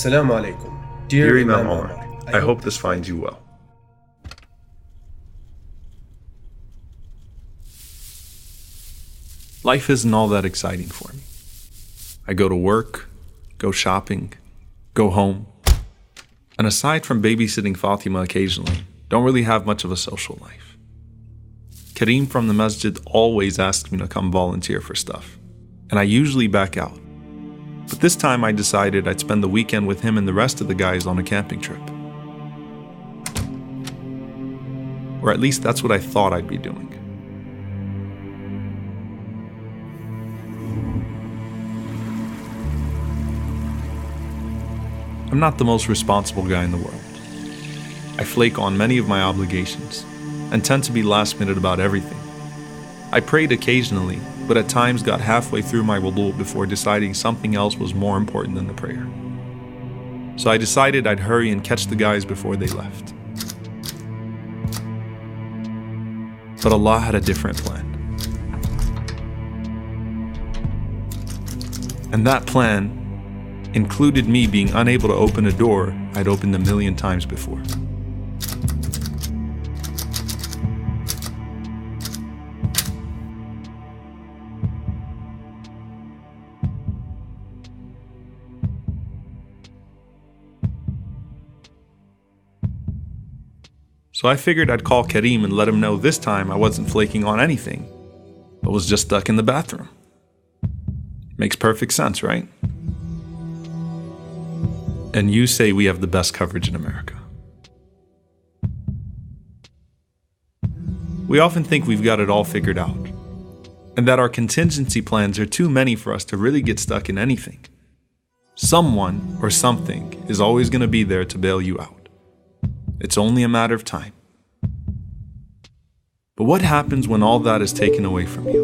Assalamu alaikum. Dear Imam Omar, I hope this finds you well. Life isn't all that exciting for me. I go to work, go shopping, go home, and aside from babysitting Fatima occasionally, don't really have much of a social life. Kareem from the masjid always asks me to come volunteer for stuff, and I usually back out. But this time I decided I'd spend the weekend with him and the rest of the guys on a camping trip. Or at least that's what I thought I'd be doing. I'm not the most responsible guy in the world. I flake on many of my obligations and tend to be last minute about everything. I prayed occasionally, but at times got halfway through my wudu before deciding something else was more important than the prayer. So I decided I'd hurry and catch the guys before they left. But Allah had a different plan. And that plan included me being unable to open a door I'd opened a million times before. So I figured I'd call Kareem and let him know this time I wasn't flaking on anything, but was just stuck in the bathroom. Makes perfect sense, right? And you say we have the best coverage in America. We often think we've got it all figured out, and that our contingency plans are too many for us to really get stuck in anything. Someone or something is always going to be there to bail you out. It's only a matter of time. But what happens when all that is taken away from you?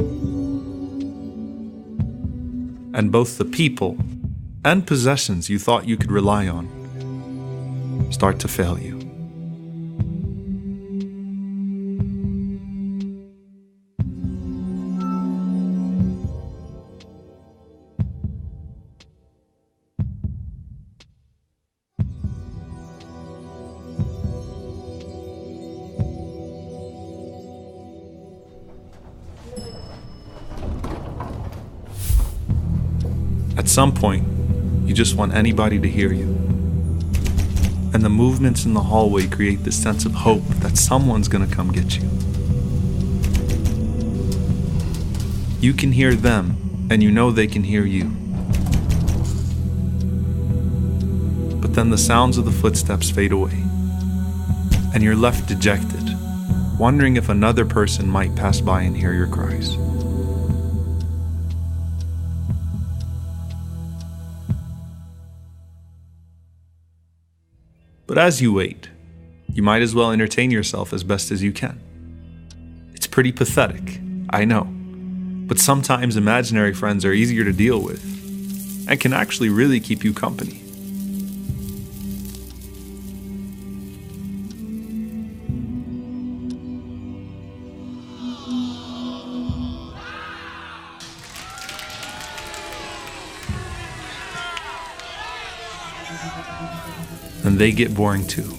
And both the people and possessions you thought you could rely on start to fail you. At some point, you just want anybody to hear you. And the movements in the hallway create this sense of hope that someone's gonna come get you. You can hear them, and you know they can hear you. But then the sounds of the footsteps fade away, and you're left dejected, wondering if another person might pass by and hear your cries. But as you wait, you might as well entertain yourself as best as you can. It's pretty pathetic, I know, but sometimes imaginary friends are easier to deal with and can actually really keep you company. And they get boring too.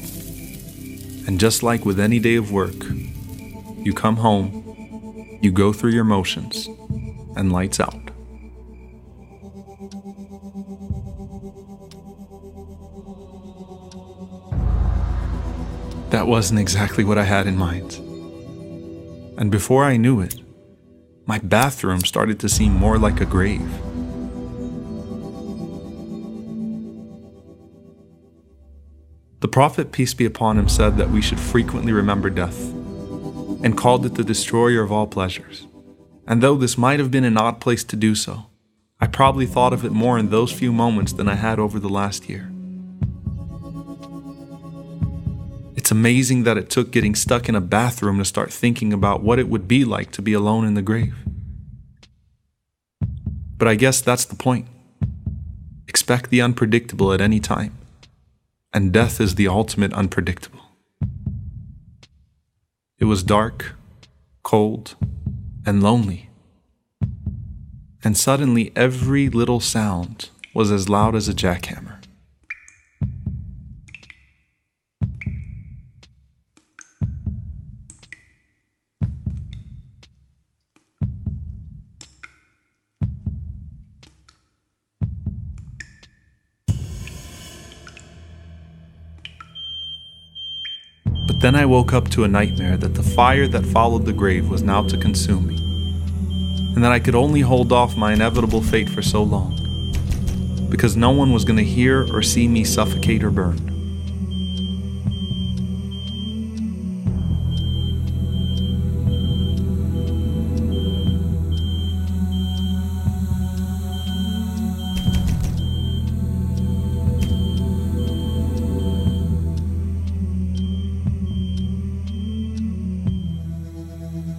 And just like with any day of work, you come home, you go through your motions, and lights out. That wasn't exactly what I had in mind. And before I knew it, my bathroom started to seem more like a grave. The Prophet, peace be upon him, said that we should frequently remember death, and called it the destroyer of all pleasures. And though this might have been an odd place to do so, I probably thought of it more in those few moments than I had over the last year. It's amazing that it took getting stuck in a bathroom to start thinking about what it would be like to be alone in the grave. But I guess that's the point. Expect the unpredictable at any time. And death is the ultimate unpredictable. It was dark, cold, and lonely. And suddenly every little sound was as loud as a jackhammer. But then I woke up to a nightmare that the fire that followed the grave was now to consume me, and that I could only hold off my inevitable fate for so long, because no one was going to hear or see me suffocate or burn.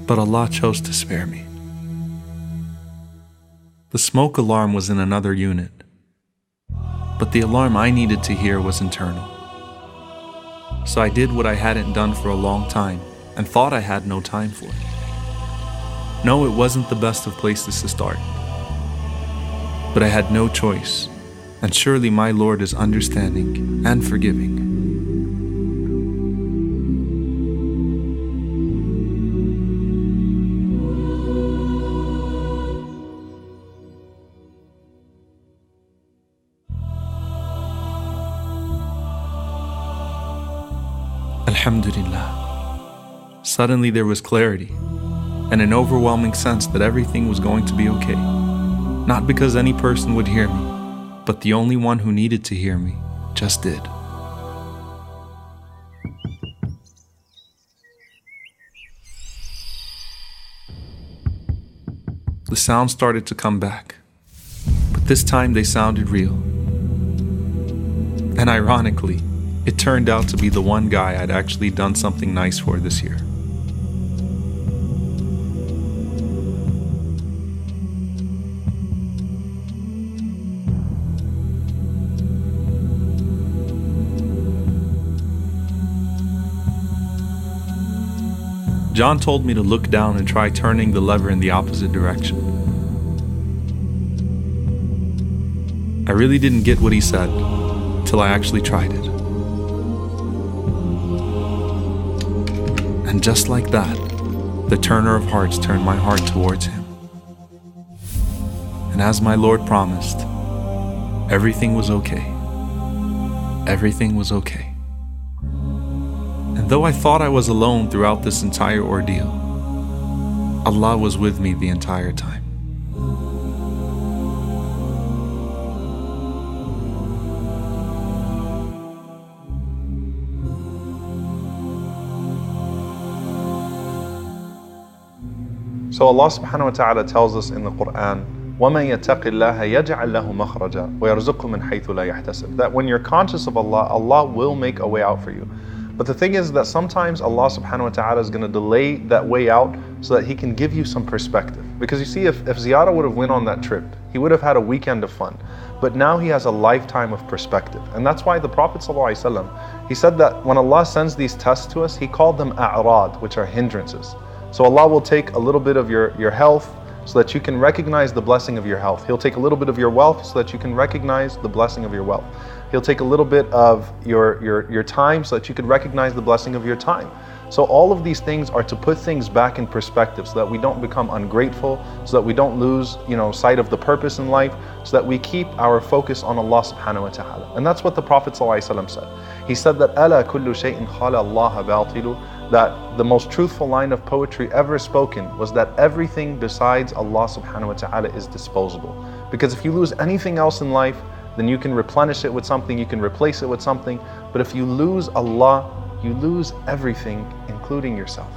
But Allah chose to spare me. The smoke alarm was in another unit, but the alarm I needed to hear was internal. So I did what I hadn't done for a long time and thought I had no time for. No, it wasn't the best of places to start, but I had no choice, and surely my Lord is understanding and forgiving. Alhamdulillah. Suddenly there was clarity and an overwhelming sense that everything was going to be okay. Not because any person would hear me, but the only one who needed to hear me just did. The sounds started to come back, but this time they sounded real. And ironically, it turned out to be the one guy I'd actually done something nice for this year. John told me to look down and try turning the lever in the opposite direction. I really didn't get what he said till I actually tried it. And just like that, the turner of hearts turned my heart towards him. And as my Lord promised, everything was okay. Everything was okay. And though I thought I was alone throughout this entire ordeal, Allah was with me the entire time. So Allah subhanahu wa ta'ala tells us in the Quran, وَمَن يَتَّقِ اللَّهَ يَجْعَلْ لَهُ مَخْرَجًا وَيَرْزُقْهُ مِنْ حَيْثُ لَا يَحْتَسِبُ. That when you're conscious of Allah, Allah will make a way out for you. But the thing is that sometimes Allah subhanahu wa ta'ala is going to delay that way out so that He can give you some perspective. Because you see, if Ziyara would have went on that trip, he would have had a weekend of fun. But now he has a lifetime of perspective. And that's why the Prophet ﷺ, he said that when Allah sends these tests to us, He called them a'rad, which are hindrances. So Allah will take a little bit of your health so that you can recognize the blessing of your health. He'll take a little bit of your wealth so that you can recognize the blessing of your wealth. He'll take a little bit of your time so that you can recognize the blessing of your time. So all of these things are to put things back in perspective so that we don't become ungrateful, so that we don't lose, sight of the purpose in life, so that we keep our focus on Allah subhanahu wa ta'ala. And that's what the Prophet ﷺ said. He said that أَلَا كُلُّ شَيْءٍ خَالَ اللَّهَ بَاطِلُ, that the most truthful line of poetry ever spoken was that everything besides Allah subhanahu wa ta'ala is disposable. Because if you lose anything else in life, then you can replenish it with something, you can replace it with something. But if you lose Allah, you lose everything, including yourself.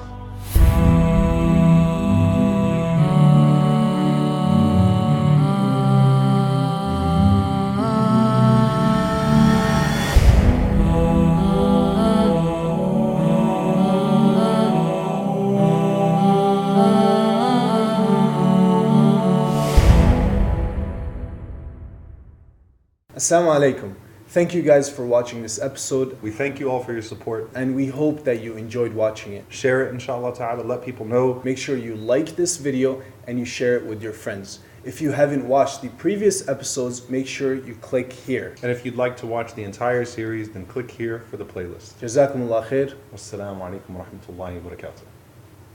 Assalamu alaikum. Thank you guys for watching this episode. We thank you all for your support. And we hope that you enjoyed watching it. Share it, inshallah ta'ala, let people know. Make sure you like this video and you share it with your friends. If you haven't watched the previous episodes, make sure you click here. And if you'd like to watch the entire series, then click here for the playlist. Jazakumullah khair. Wassalamu alaikum wa rahmatullahi wa barakatuh.